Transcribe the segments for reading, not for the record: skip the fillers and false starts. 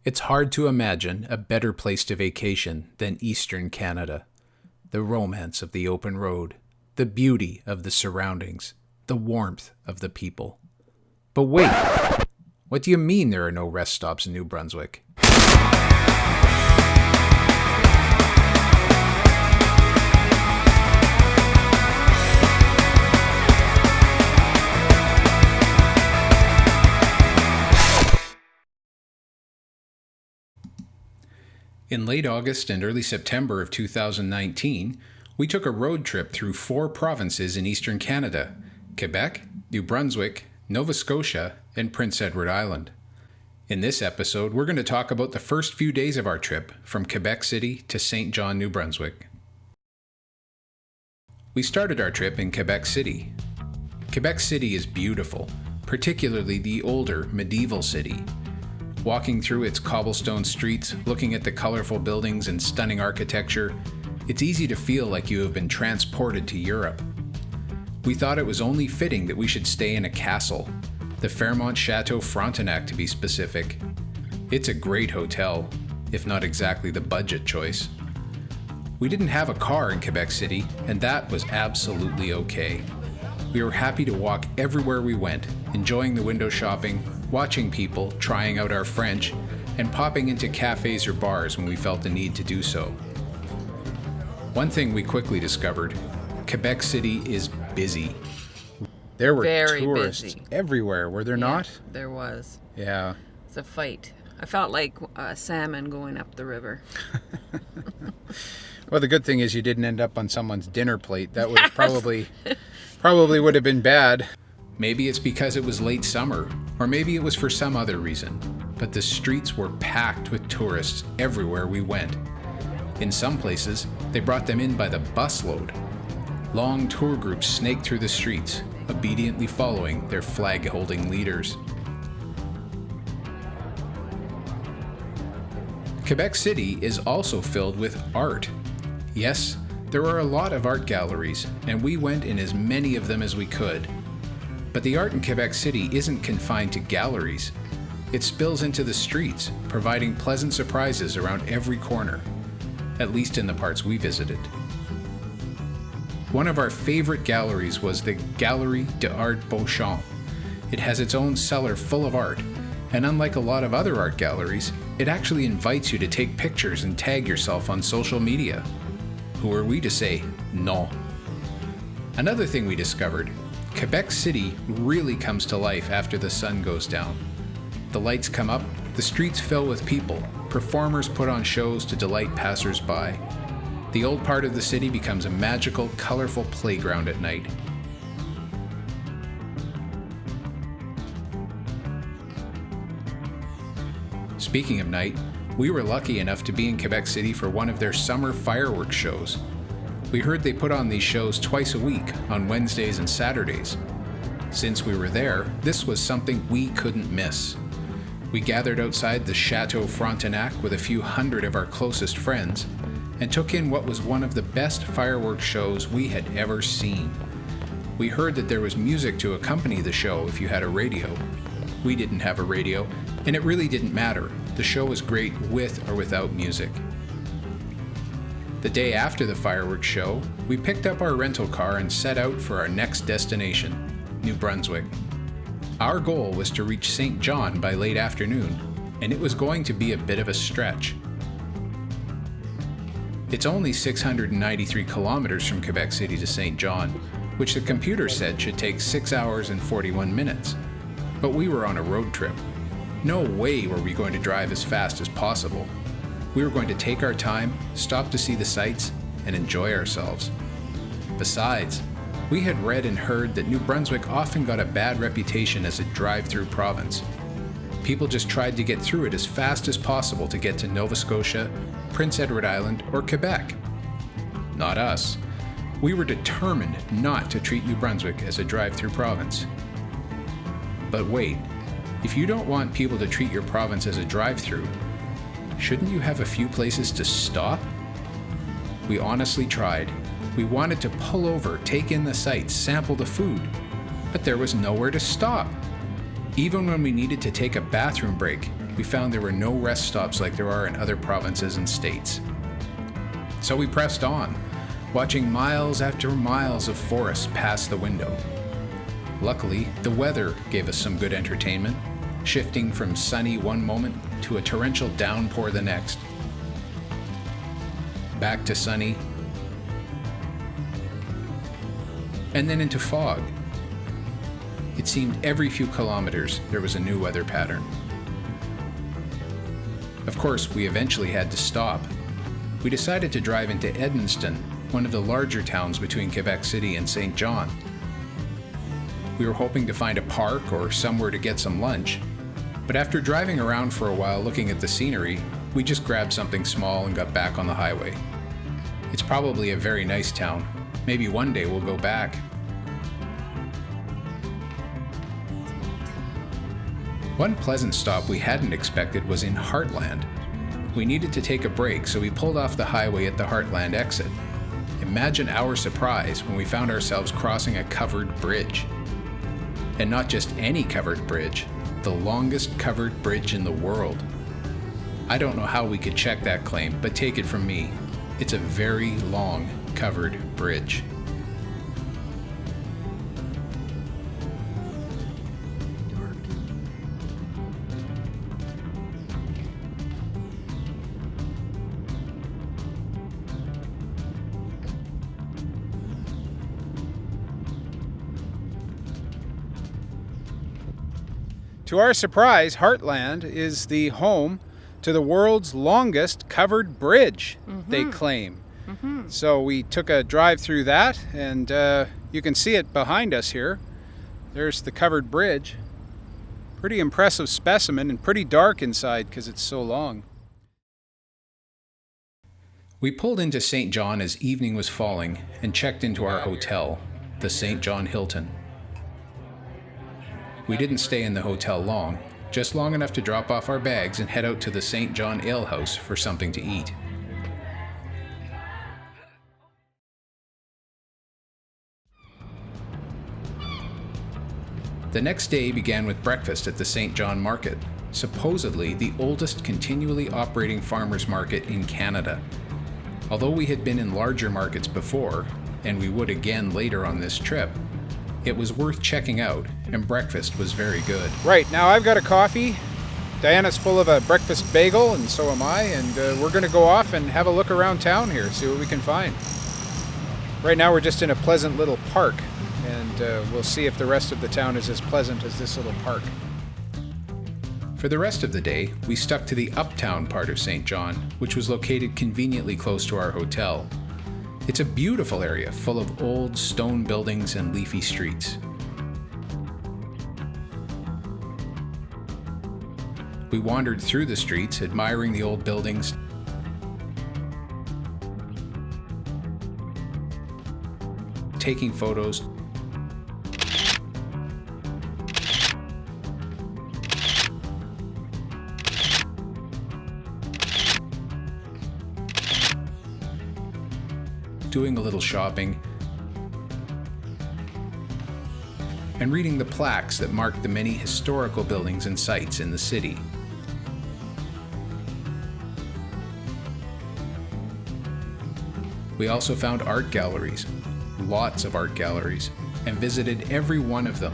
It's hard to imagine a better place to vacation than Eastern Canada. The romance of the open road, the beauty of the surroundings, the warmth of the people. But wait, what do you mean there are no rest stops in New Brunswick? In late August and early September of 2019, we took a road trip through 4 provinces in eastern Canada: Quebec, New Brunswick, Nova Scotia, and Prince Edward Island. In this episode, we're going to talk about the first few days of our trip from Quebec City to St. John, New Brunswick. We started our trip in Quebec City. Quebec City is beautiful, particularly the older medieval city. Walking through its cobblestone streets, looking at the colorful buildings and stunning architecture, it's easy to feel like you have been transported to Europe. We thought it was only fitting that we should stay in a castle, the Fairmont Chateau Frontenac to be specific. It's a great hotel, if not exactly the budget choice. We didn't have a car in Quebec City, and that was absolutely okay. We were happy to walk everywhere we went, enjoying the window shopping, watching people, trying out our French, and popping into cafes or bars when we felt the need to do so. One thing we quickly discovered: Quebec City is busy. There were Very tourists busy. Everywhere, were there not? There was. Yeah. It's a fight. I felt like salmon going up the river. Well, the good thing is you didn't end up on someone's dinner plate. That would probably would have been bad. Maybe it's because it was late summer, or maybe it was for some other reason, but the streets were packed with tourists everywhere we went. In some places, they brought them in by the busload. Long tour groups snaked through the streets, obediently following their flag-holding leaders. Quebec City is also filled with art. Yes, there are a lot of art galleries, and we went in as many of them as we could. But the art in Quebec City isn't confined to galleries. It spills into the streets, providing pleasant surprises around every corner, at least in the parts we visited. One of our favorite galleries was the Galerie d'Art Beauchamp. It has its own cellar full of art, and unlike a lot of other art galleries, it actually invites you to take pictures and tag yourself on social media. Who are we to say no? Another thing we discovered: Quebec City really comes to life after the sun goes down. The lights come up, the streets fill with people, performers put on shows to delight passers-by. The old part of the city becomes a magical, colorful playground at night. Speaking of night, we were lucky enough to be in Quebec City for one of their summer fireworks shows. We heard they put on these shows twice a week, on Wednesdays and Saturdays. Since we were there, this was something we couldn't miss. We gathered outside the Chateau Frontenac with a few hundred of our closest friends, and took in what was one of the best fireworks shows we had ever seen. We heard that there was music to accompany the show if you had a radio. We didn't have a radio, and it really didn't matter. The show was great with or without music. The day after the fireworks show, we picked up our rental car and set out for our next destination, New Brunswick. Our goal was to reach St. John by late afternoon, and it was going to be a bit of a stretch. It's only 693 kilometers from Quebec City to St. John, which the computer said should take 6 hours and 41 minutes. But we were on a road trip. No way were we going to drive as fast as possible. We were going to take our time, stop to see the sights, and enjoy ourselves. Besides, we had read and heard that New Brunswick often got a bad reputation as a drive-through province. People just tried to get through it as fast as possible to get to Nova Scotia, Prince Edward Island, or Quebec. Not us. We were determined not to treat New Brunswick as a drive-through province. But wait, if you don't want people to treat your province as a drive-through, shouldn't you have a few places to stop? We honestly tried. We wanted to pull over, take in the sights, sample the food, but there was nowhere to stop. Even when we needed to take a bathroom break, we found there were no rest stops like there are in other provinces and states. So we pressed on, watching miles after miles of forest pass the window. Luckily, the weather gave us some good entertainment, shifting from sunny one moment to a torrential downpour the next. Back to sunny, and then into fog. It seemed every few kilometers there was a new weather pattern. Of course, we eventually had to stop. We decided to drive into Edmundston, one of the larger towns between Quebec City and St. John. We were hoping to find a park or somewhere to get some lunch, but after driving around for a while looking at the scenery, we just grabbed something small and got back on the highway. It's probably a very nice town. Maybe one day we'll go back. One pleasant stop we hadn't expected was in Heartland. We needed to take a break, so we pulled off the highway at the Heartland exit. Imagine our surprise when we found ourselves crossing a covered bridge. And not just any covered bridge, the longest covered bridge in the world. I don't know how we could check that claim, but take it from me, it's a very long covered bridge. To our surprise, Heartland is the home to the world's longest covered bridge, they claim. So we took a drive through that, and you can see it behind us here. There's the covered bridge. Pretty impressive specimen and pretty dark inside because it's so long. We pulled into St. John as evening was falling and checked into our hotel, the St. John Hilton. We didn't stay in the hotel long, just long enough to drop off our bags and head out to the St. John Ale House for something to eat. The next day began with breakfast at the St. John Market, supposedly the oldest continually operating farmers market in Canada. Although we had been in larger markets before, and we would again later on this trip, it was worth checking out, and breakfast was very good. Right, now I've got a coffee. Diana's full of a breakfast bagel, and so am I, and we're going to go off and have a look around town here, see what we can find. Right now we're just in a pleasant little park, and we'll see if the rest of the town is as pleasant as this little park. For the rest of the day, we stuck to the uptown part of St. John, which was located conveniently close to our hotel. It's a beautiful area full of old stone buildings and leafy streets. We wandered through the streets, admiring the old buildings, taking photos, doing a little shopping, and reading the plaques that mark the many historical buildings and sites in the city. We also found art galleries, lots of art galleries, and visited every one of them.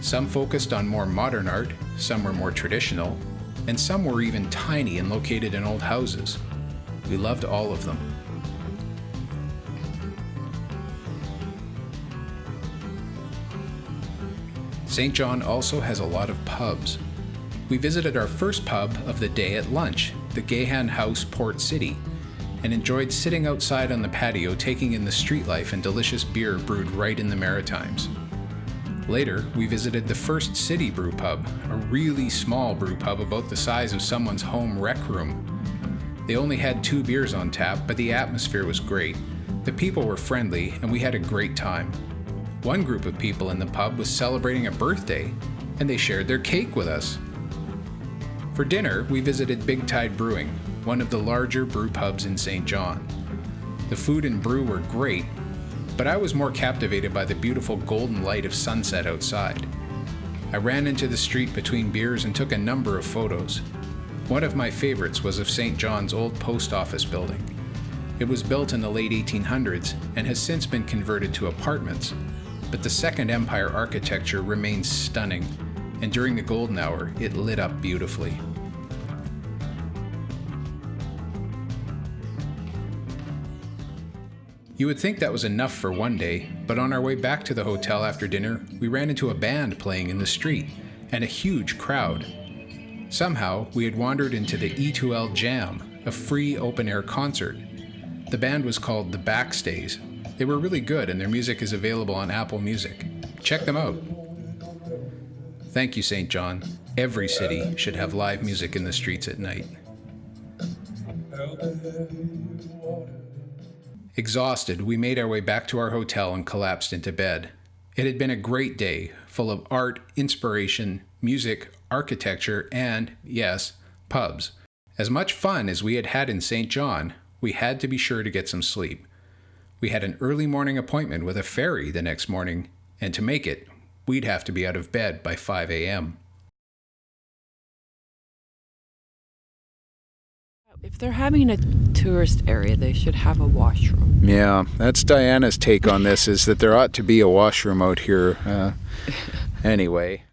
Some focused on more modern art, some were more traditional, and some were even tiny and located in old houses. We loved all of them. St. John also has a lot of pubs. We visited our first pub of the day at lunch, the Gahan House Port City, and enjoyed sitting outside on the patio taking in the street life and delicious beer brewed right in the Maritimes. Later, we visited the First City Brew Pub, a really small brew pub about the size of someone's home rec room. They only had 2 beers on tap, but the atmosphere was great. The people were friendly, and we had a great time. One group of people in the pub was celebrating a birthday, and they shared their cake with us. For dinner, we visited Big Tide Brewing, one of the larger brew pubs in St. John. The food and brew were great, but I was more captivated by the beautiful golden light of sunset outside. I ran into the street between beers and took a number of photos. One of my favorites was of St. John's old post office building. It was built in the late 1800s and has since been converted to apartments, but the Second Empire architecture remains stunning, and during the golden hour, it lit up beautifully. You would think that was enough for one day, but on our way back to the hotel after dinner, we ran into a band playing in the street, and a huge crowd. Somehow, we had wandered into the E2L Jam, a free open-air concert. The band was called The Backstays. They were really good, and their music is available on Apple Music. Check them out. Thank you, St. John. Every city should have live music in the streets at night. Exhausted, we made our way back to our hotel and collapsed into bed. It had been a great day, full of art, inspiration, music, architecture, and, yes, pubs. As much fun as we had had in St. John, we had to be sure to get some sleep. We had an early morning appointment with a ferry the next morning, and to make it, we'd have to be out of bed by 5 a.m. If they're having a tourist area, they should have a washroom. Yeah, that's Diana's take on this, is that there ought to be a washroom out here. Anyway.